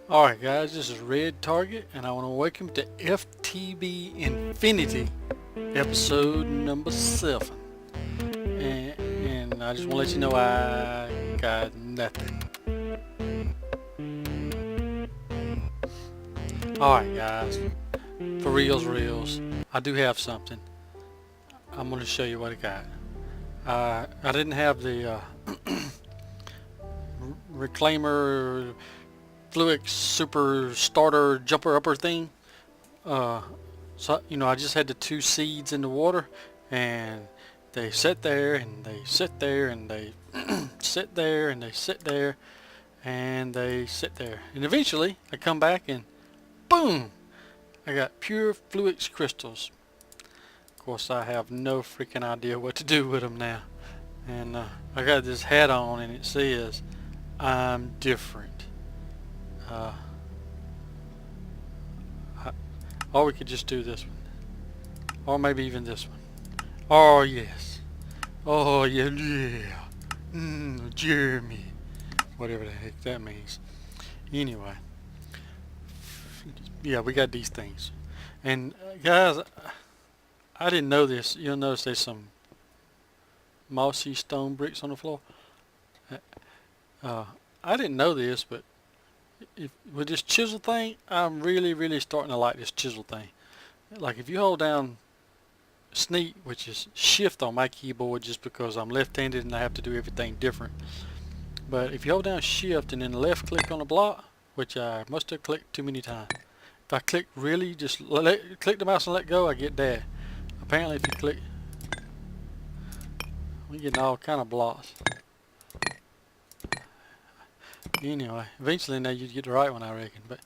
Alright guys, this is Redtarget and I want to welcome to FTB Infinity episode number 7. And I just want to let you know I got nothing. Alright guys, for reals, I do have something. I'm going to show you what I got. I didn't have the reclaimer Fluix super starter jumper upper thing. So I just had the 2 seeds in the water, and they sit there and they sit there and they sit there and they sit there and they sit there, and eventually I come back and boom, I got pure Fluix crystals. Of course, I have no freaking idea what to do with them now, and I got this hat on and it says I'm different. Or we could just do this one, or maybe even this one. Oh yes, oh yeah, Jeremy, whatever the heck that means. Anyway, yeah, we got these things, and guys, I didn't know this. You'll notice there's some mossy stone bricks on the floor. I didn't know this, but with this chisel thing, I'm really starting to like this chisel thing. Like if you hold down sneak, which is shift on my keyboard, just because I'm left-handed and I have to do everything different. But if you hold down shift and then left click on the block, which I must have clicked too many times. If I click really, just click the mouse and let go, I get that. Apparently if you click, we get all kind of blocks. Anyway, eventually now you get the right one, I reckon. But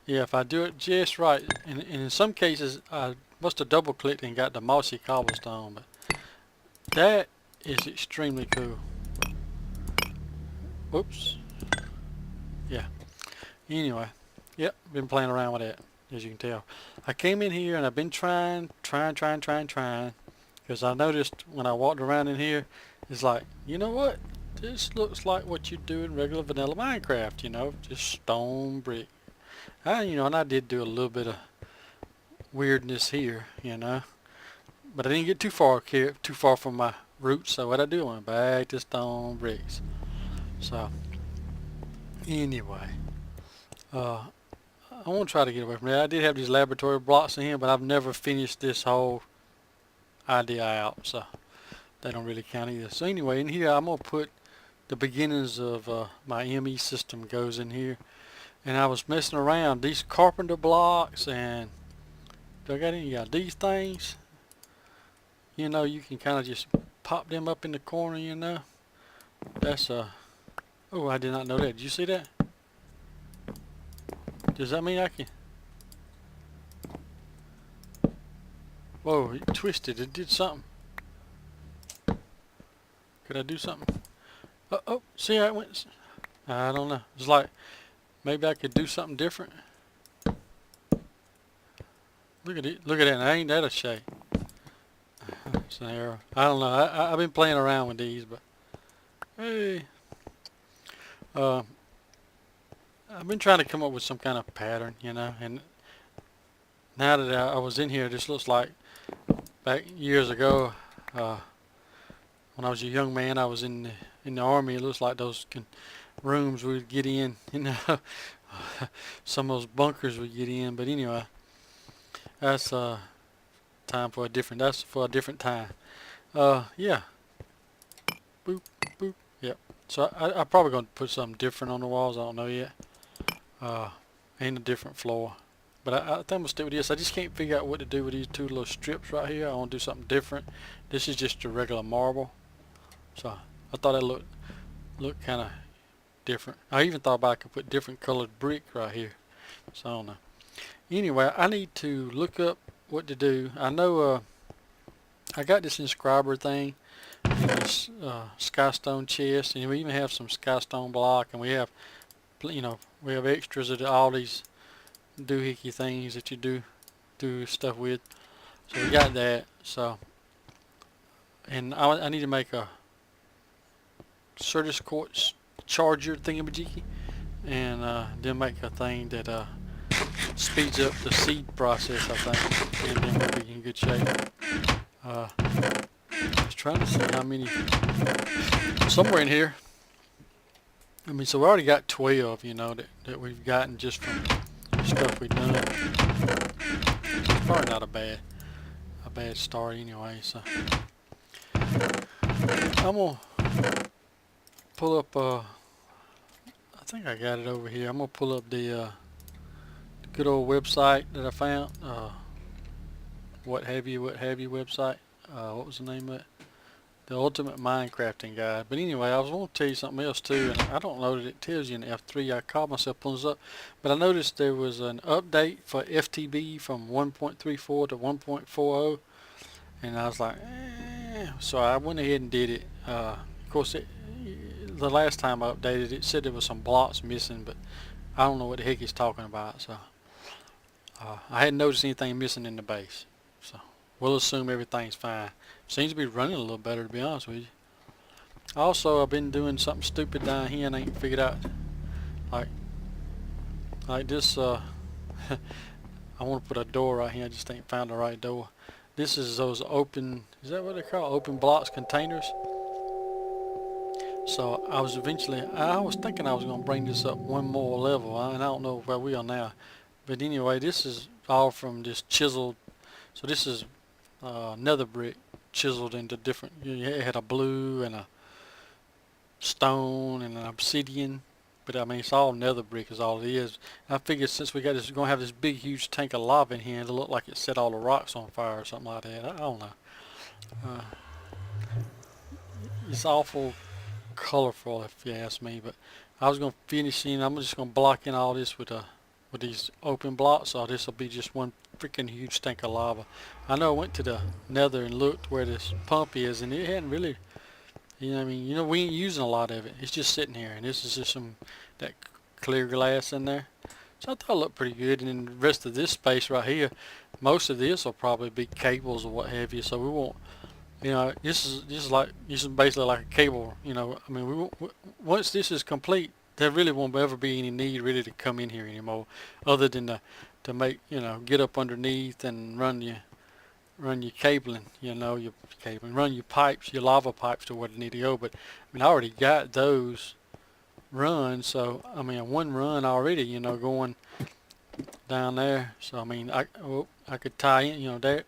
yeah, if I do it just right, and in some cases I must have double clicked and got the mossy cobblestone, but that is extremely cool. Whoops. Yeah. Anyway, yep, been playing around with that, as you can tell. I came in here and I've been trying, because I noticed when I walked around in here, it's like, you know what? This looks like what you do in regular vanilla Minecraft, just stone brick. And I did do a little bit of weirdness here, but I didn't get too far from my roots. So what I do, I went back to stone bricks. So anyway, I want to try to get away from that. I did have these laboratory blocks in here, but I've never finished this whole idea out, so they don't really count either. So anyway, in here I'm gonna put the beginnings of my ME system goes in here, and I was messing around these carpenter blocks, and do I got any? Yeah, these things. You can kind of just pop them up in the corner. That's oh, I did not know that. Did you see that? Does that mean I can? Whoa, it twisted. It did something. Could I do something? Oh, see how it went? I don't know. It's like maybe I could do something different. Look at it. Look at that. Now, ain't that a shame? It's an arrow. I don't know. I've been playing around with these, but hey. I've been trying to come up with some kind of pattern, and now that I was in here, this looks like back years ago, when I was a young man, I was in the army. It looks like those rooms we would get in, some of those bunkers we get in. But anyway, that's that's for a different time. Yeah. Boop, boop. Yep. So I'm probably going to put something different on the walls. I don't know yet. And a different floor. But I think I'm going to stick with this. I just can't figure out what to do with these 2 little strips right here. I want to do something different. This is just a regular marble. So I thought that looked kind of different. I even thought I could put different colored brick right here. So I don't know. Anyway, I need to look up what to do. I know I got this inscriber thing, this skystone chest, and we even have some skystone block, and we have extras of all these doohickey things that you do stuff with. So we got that. So, and I need to make a Certus quartz charger thingamajiggy, and then make a thing that speeds up the seed process, I think, and then we'll be in good shape. I was trying to see how many, somewhere in here. I mean, so we already got 12, you know, that we've gotten just from stuff we've done. It's probably not a bad start anyway. So I'm gonna pull up. I think I got it over here. I'm gonna pull up the good old website that I found. What have you website. What was the name of it? The Ultimate Minecrafting Guide. But anyway, I was going to tell you something else too, and I don't know that it tells you in F3. I called myself pulling this up, but I noticed there was an update for FTB from 1.34 to 1.40, and I was like, so I went ahead and did it. Of course, the last time I updated it said there was some blocks missing, but I don't know what the heck he's talking about. So I hadn't noticed anything missing in the base, so we'll assume everything's fine. Seems to be running a little better, to be honest with you. Also, I've been doing something stupid down here and I ain't figured out, like this. I want to put a door right here. I just ain't found the right door. This is those open. Is that what they call open blocks containers? So I was thinking I was going to bring this up one more level, and I don't know where we are now. But anyway, this is all from this chiseled. So this is nether brick chiseled into different. It had a blue and a stone and an obsidian, but I mean it's all nether brick is all it is. I figured since we got this, we're gonna have this big huge tank of lava in here, it'll look like it set all the rocks on fire or something like that. I don't know. It's awful colorful if you ask me, but I was gonna finish in. I'm just gonna block in all this with these open blocks, so this will be just one freaking huge tank of lava. I know I went to the nether and looked where this pump is, and it hadn't really, you know what I mean, we ain't using a lot of it. It's just sitting here, and this is just that clear glass in there. So I thought it looked pretty good, and then the rest of this space right here, most of this will probably be cables or what have you, so we won't, this is basically like a cable, I mean, once this is complete, there really won't ever be any need really to come in here anymore, other than to make, get up underneath and run your cabling, run your pipes, your lava pipes to where they need to go. But I mean, I already got those run, so I mean, one run already, going down there. So I mean, I could tie in,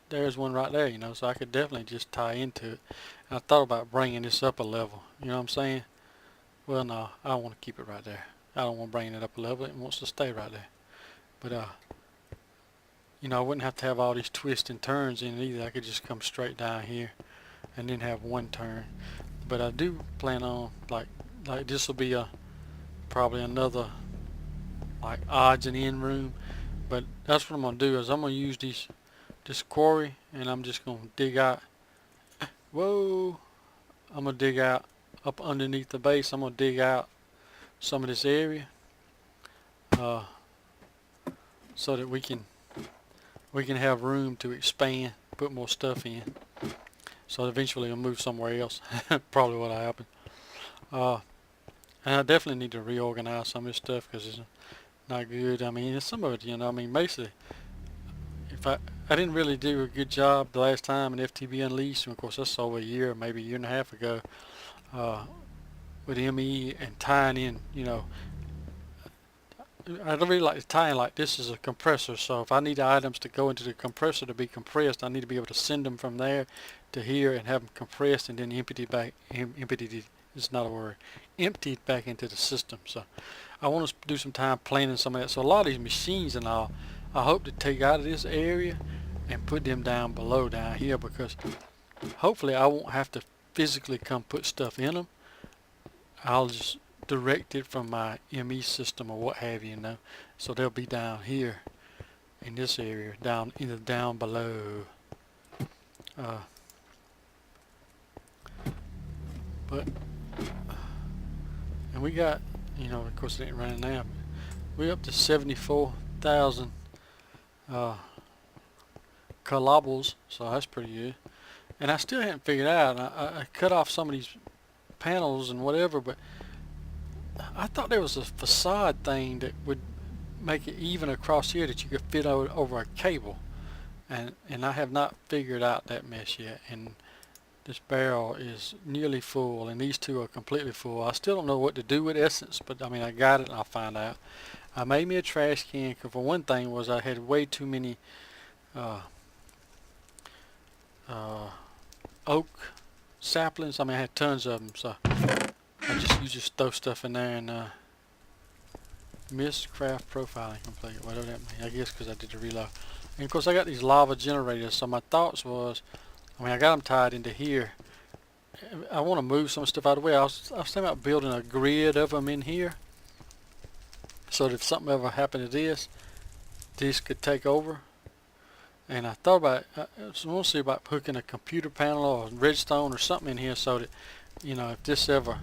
there's one right there, so I could definitely just tie into it. And I thought about bringing this up a level, you know what I'm saying? Well, no, I don't want to keep it right there. I don't want to bring it up a level. It wants to stay right there. But I wouldn't have to have all these twists and turns in it either. I could just come straight down here and then have one turn. But I do plan on like this will be probably another like odds and end room. But that's what I'm gonna do is I'm gonna use this quarry, and I'm just gonna dig out. Whoa! I'm gonna dig out up underneath the base. I'm gonna dig out some of this area so that we can have room to expand, put more stuff in. So eventually I'll move somewhere else. Probably what'll happen. And I definitely need to reorganize some of this stuff because it's not good. I mean, some of it, I mean, basically, if I didn't really do a good job the last time in FTB Unleashed, and of course that's over a year, maybe a year and a half ago, with ME and tying in, I don't really like to tie in like this is a compressor, so if I need items to go into the compressor to be compressed, I need to be able to send them from there to here and have them compressed and then emptied back into the system. So I want to do some time planning some of that. So a lot of these machines and all, I hope to take out of this area and put them down below down here, because hopefully I won't have to physically come put stuff in them. I'll just direct it from my ME system or what have you, so they'll be down here in this area, either down below. And we got, of course it ain't running now, but we're up to 74,000 cobbles, so that's pretty good. And I still haven't figured out, I cut off some of these panels and whatever, but I thought there was a facade thing that would make it even across here that you could fit over a cable, and I have not figured out that mess yet. And this barrel is nearly full, and these two are completely full. I still don't know what to do with essence, but I mean, I got it, and I'll find out. I made me a trash can, because for one thing was I had way too many uh, uh, oak saplings. I mean, I had tons of them, so you just throw stuff in there and miss craft profiling complete, whatever that means. I guess because I did the reload. And of course, I got these lava generators, so my thoughts was, I mean, I got them tied into here. I want to move some stuff out of the way. I was thinking about building a grid of them in here, so that if something ever happened to this could take over. And I thought about, I want to see about hooking a computer panel or redstone or something in here, so that, you know, if this ever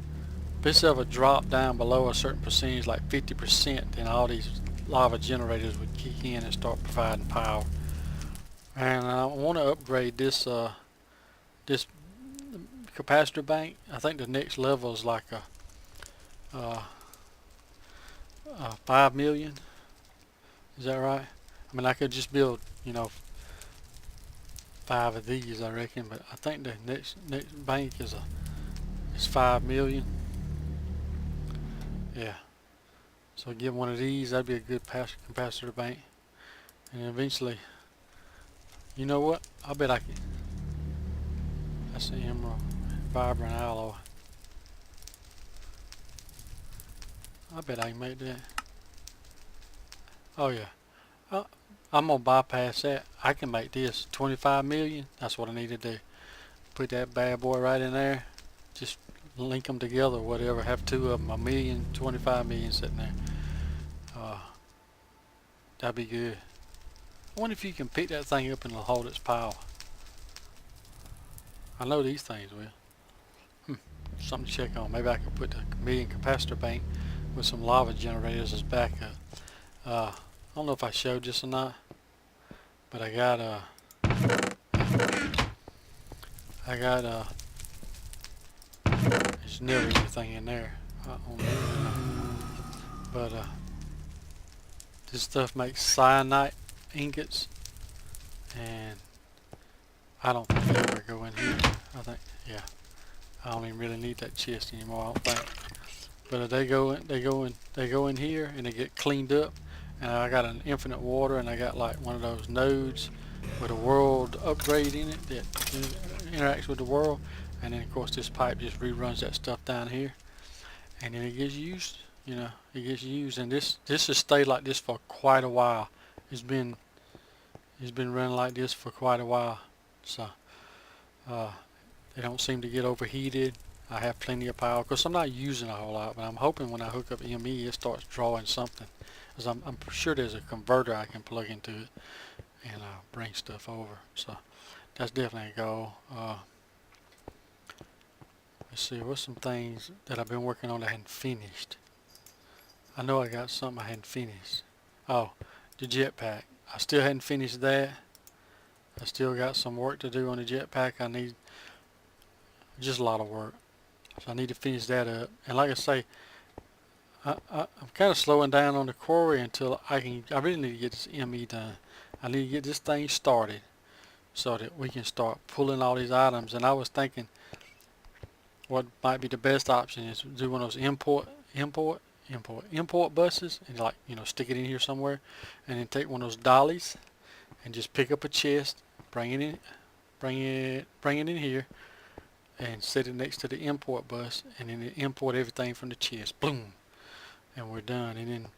dropped down below a certain percentage, like 50%, then all these lava generators would kick in and start providing power. And I want to upgrade this this capacitor bank. I think the next level is like a 5 million. Is that right? I mean, I could just build, you know, 5 of these, I reckon, but I think the next bank is 5 million. Yeah. So get one of these. That'd be a good capacitor bank. And eventually, you know what? I bet I can. That's the emerald, vibrant alloy. I bet I can make that. Oh yeah. I'm gonna bypass that. I can make this 25 million. That's what I need to do. Put that bad boy right in there. Just link them together or whatever. Have two of them. 1 million, 25 million sitting there. That'd be good. I wonder if you can pick that thing up and it'll hold its power. I know these things will. Something to check on. Maybe I could put the million capacitor bank with some lava generators as backup. I don't know if I showed this or not, but I got there's never anything in there. But this stuff makes cyanite ingots, and I don't think they ever go in here. I think, yeah, I don't even really need that chest anymore, I don't think. But they go in here and they get cleaned up, and I got an infinite water, and I got like one of those nodes with a world upgrade in it that interacts with the world, and then of course this pipe just reruns that stuff down here, and then it gets used. You know, it gets used, and this has stayed like this for quite a while. It's been running like this for quite a while, so they don't seem to get overheated. I have plenty of power because I'm not using a whole lot, but I'm hoping when I hook up ME it starts drawing something, because I'm sure there's a converter I can plug into it and bring stuff over. So that's definitely a goal. Let's see, what's some things that I've been working on that I hadn't finished. I know I got something I hadn't finished. Oh, the jetpack. I still hadn't finished that. I still got some work to do on the jetpack. I need just a lot of work. So I need to finish that up. And like I say, I'm kind of slowing down on the quarry until I really need to get this ME done. I need to get this thing started so that we can start pulling all these items. And I was thinking what might be the best option is to do one of those import buses, and, like, you know, stick it in here somewhere, and then take one of those dollies and just pick up a chest, bring it in here, and set it next to the import bus, and then import everything from the chest. Boom, and we're done. And then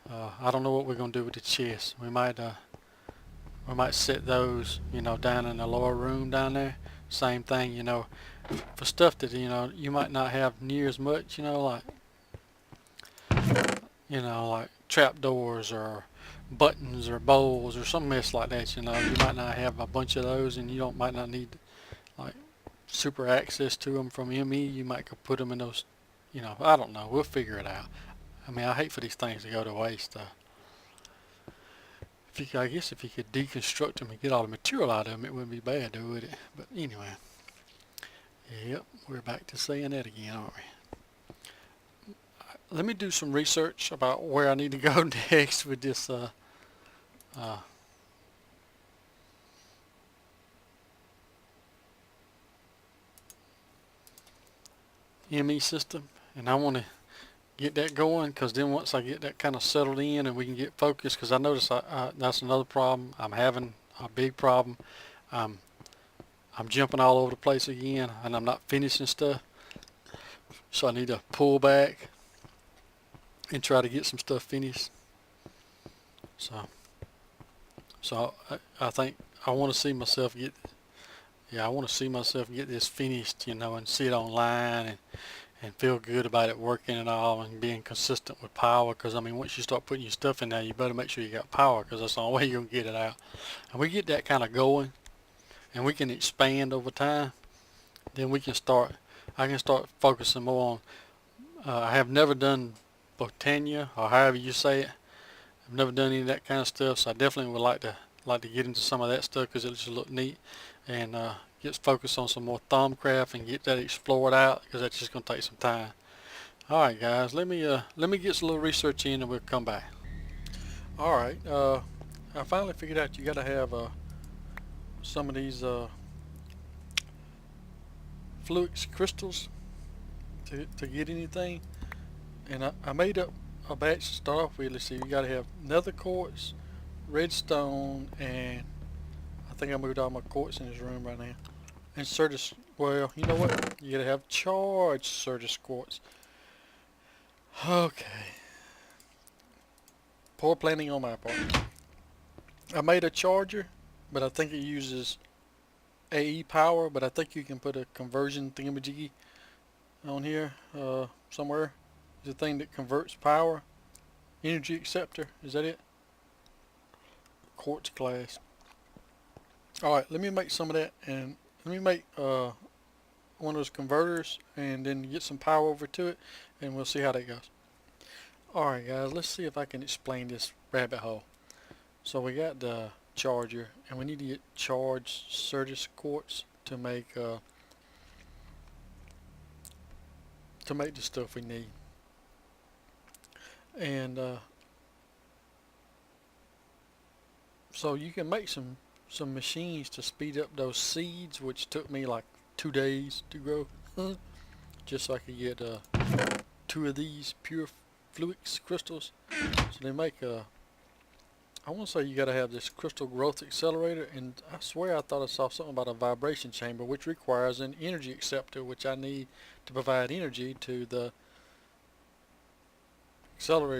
I don't know what we're gonna do with the chest. We might set those, you know, down in the lower room down there. Same thing, you know, for stuff that, you know, you might not have near as much, you know, like trapdoors or buttons or bowls or some mess like that. You know, you might not have a bunch of those, and you might not need like super access to them from ME. You might could put them in those, you know, I don't know. We'll figure it out. I mean, I hate for these things to go to waste. I guess if you could deconstruct them and get all the material out of them, it wouldn't be bad, would it? But anyway, yep, we're back to saying that again, aren't we? let me do some research about where I need to go next with this uh, ME system, and I want to get that going, because then once I get that kind of settled in and we can get focused, because I notice that's another problem I'm having, a big problem. um, I'm jumping all over the place again, and I'm not finishing stuff, so I need to pull back and try to get some stuff finished. So I think I want to see myself get, yeah, I want to see myself get this finished, and see it online, and feel good about it working and all, and being consistent with power. Because I mean, once you start putting your stuff in there, you better make sure you got power, because that's the only way you're gonna get it out. And we get that kind of going, and we can expand over time. Then we can start. I can start focusing more on. I have never done Botania, or however you say it. I've never done any of that kind of stuff, so I definitely would like to get into some of that stuff, because it just look neat, and get focused on some more Thumbcraft and get that explored out, because that's just gonna take some time. All right, guys, let me get some little research in, and we'll come back. All right, I finally figured out you got to have some of these fluix crystals to get anything, and I made up a batch to start off with. Let's see, you got to have nether quartz, redstone, and I think I moved all my quartz in this room right now. And Certus, well, you know what? You got to have charged Certus quartz. Okay. Poor planning on my part. I made a charger, but I think it uses AE power, but I think you can put a conversion thingamajiggy on here somewhere. The thing that converts power. Energy acceptor, is that it? Quartz glass. Alright, let me make some of that, and let me make one of those converters, and then get some power over to it, and we'll see how that goes. Alright guys, let's see if I can explain this rabbit hole. So we got the charger, and we need to get charged Certus quartz to make the stuff we need. And so you can make some machines to speed up those seeds, which took me like 2 days to grow, just so I could get 2 of these pure fluix crystals. So they make I want to say you got to have this crystal growth accelerator, and I swear I thought I saw something about a vibration chamber, which requires an energy acceptor, which I need to provide energy to the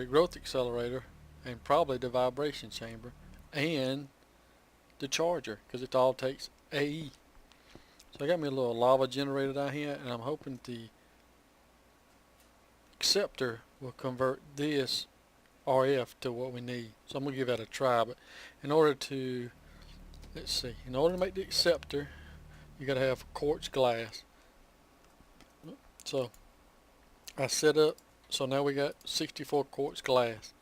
growth accelerator, and probably the vibration chamber, and the charger, because it all takes AE. So I got me a little lava generator down here, and I'm hoping the acceptor will convert this RF to what we need. So I'm going to give that a try, but in order to, let's see, in order to make the acceptor, you got to have quartz glass. So I set up, so now we got 64 quartz glass.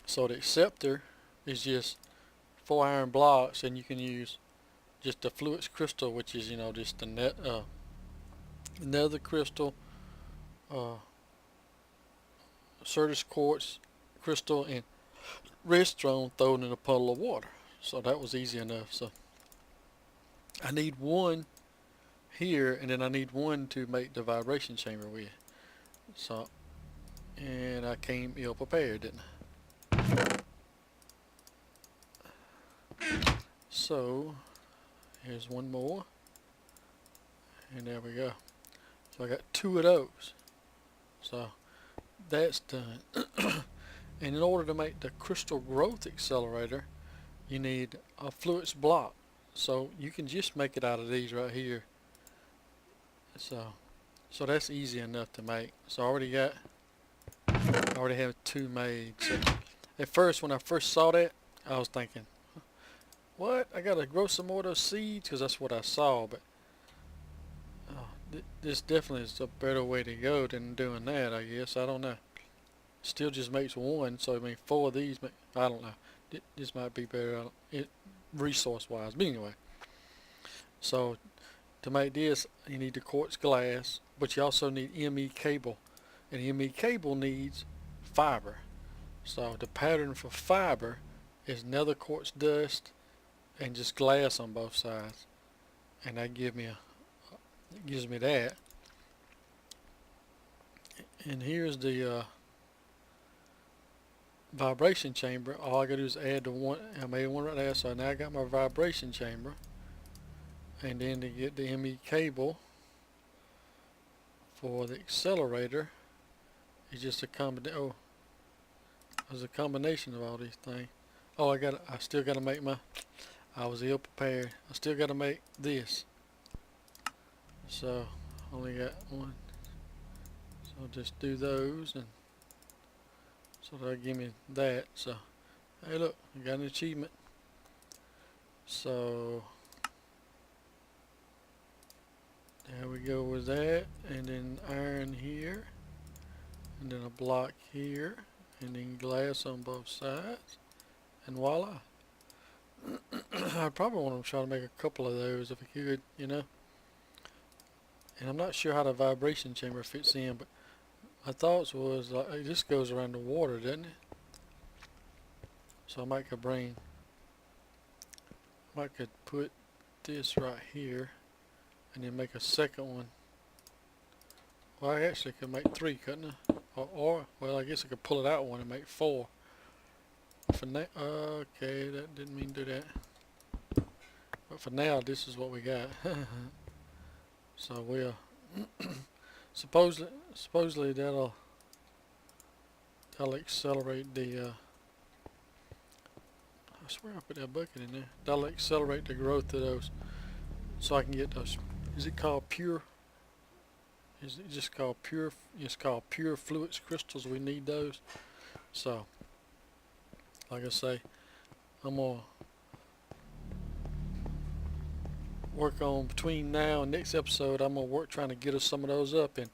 So the acceptor is just 4 iron blocks, and you can use just the fluix crystal, which is, just the nether crystal, Certus quartz crystal, and redstone thrown in a puddle of water. So that was easy enough. So I need one here, and then I need one to make the vibration chamber with. So, and I came ill prepared, didn't I? So here's one more, and there we go. So I got 2 of those. So that's done. And in order to make the crystal growth accelerator, you need a fluix block. So you can just make it out of these right here. So that's easy enough to make. So I already have 2 made. So at first, when I first saw that, I was thinking, what? I gotta grow some more of those seeds, because that's what I saw. But this definitely is a better way to go than doing that, I guess. I don't know. Still just makes 1, so I mean 4 of these. I don't know. This might be better resource wise. But anyway, so to make this, you need the quartz glass, but you also need ME cable, and ME cable needs fiber. So the pattern for fiber is nether quartz dust and just glass on both sides, and that gives me that. And here's the vibration chamber. All I gotta do is add the one. I made one right there, so now I got my vibration chamber. And then to get the ME cable for the accelerator, it's just a combination. Oh, there's a combination of all these things. Oh, I still gotta make my. I was ill prepared. I still gotta make this. So only got one. So I'll just do those, and so that'll give me that. So hey, look, I got an achievement. So there we go with that, and then iron here, and then a block here, and then glass on both sides, and voila. I probably want to try to make a couple of those if I could, you know. And I'm not sure how the vibration chamber fits in, but my thoughts was like this goes around the water, doesn't it? So I might could put this right here, and then make a second one. Well, I actually could make 3, couldn't I? Or well, I guess I could pull it out one and make 4. For now, okay, that didn't mean to do that. But for now, this is what we got. So we'll supposedly that'll accelerate the. I swear I put that bucket in there. That'll accelerate the growth of those, so I can get those. Is it called pure? Is it just called pure? It's called pure fluix crystals. We need those. So, like I say, I'm gonna work on between now and next episode. I'm gonna work trying to get us some of those up, and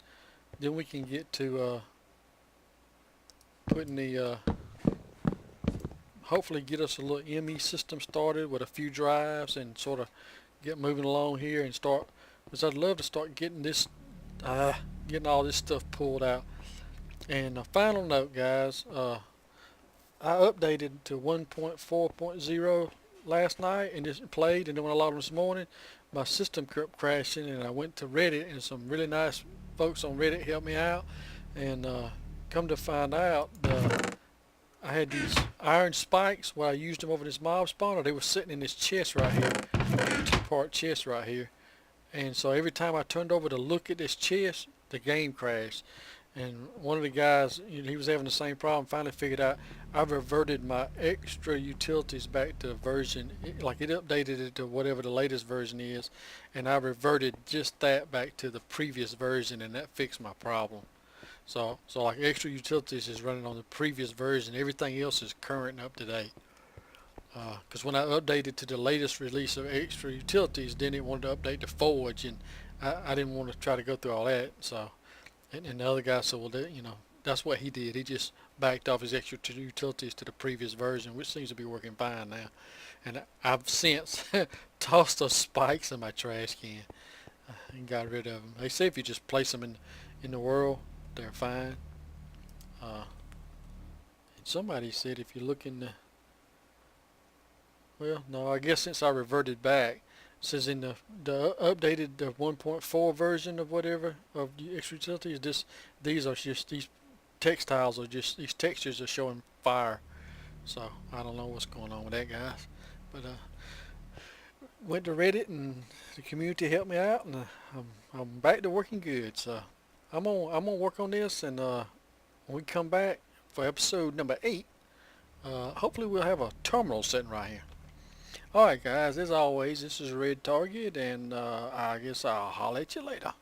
then we can get to putting the hopefully get us a little ME system started with a few drives and sort of get moving along here and start, because I'd love to start getting this getting all this stuff pulled out. And a final note, guys, I updated to 1.4.0 last night and just played, and then when I logged in this morning, my system kept crashing, and I went to Reddit, and some really nice folks on Reddit helped me out, and come to find out I had these iron spikes where I used them over this mob spawner. They were sitting in this chest right here, 2-part chest right here, and so every time I turned over to look at this chest, the game crashed. And one of the guys, he was having the same problem, finally figured out I've reverted my extra utilities back to version, like it updated it to whatever the latest version is, and I reverted just that back to the previous version, and that fixed my problem. So like extra utilities is running on the previous version, everything else is current and up to date. Because when I updated to the latest release of extra utilities, then it wanted to update the Forge, and I didn't want to try to go through all that, so. And the other guy said, well, that's what he did. He just backed off his extra utilities to the previous version, which seems to be working fine now. And I've since tossed those spikes in my trash can and got rid of them. They say if you just place them in the world, they're fine. And somebody said if you look in the, well, no, I guess since I reverted back, says in the updated 1.4 version of whatever of the extra utilities, these textiles are just, these textures are showing fire. So I don't know what's going on with that, guys. But went to Reddit, and the community helped me out, and I'm back to working good. So I'm gonna work on this, and when we come back for episode number 8, hopefully we'll have a terminal sitting right here. Alright guys, as always, this is Redtarget, and I guess I'll holler at you later.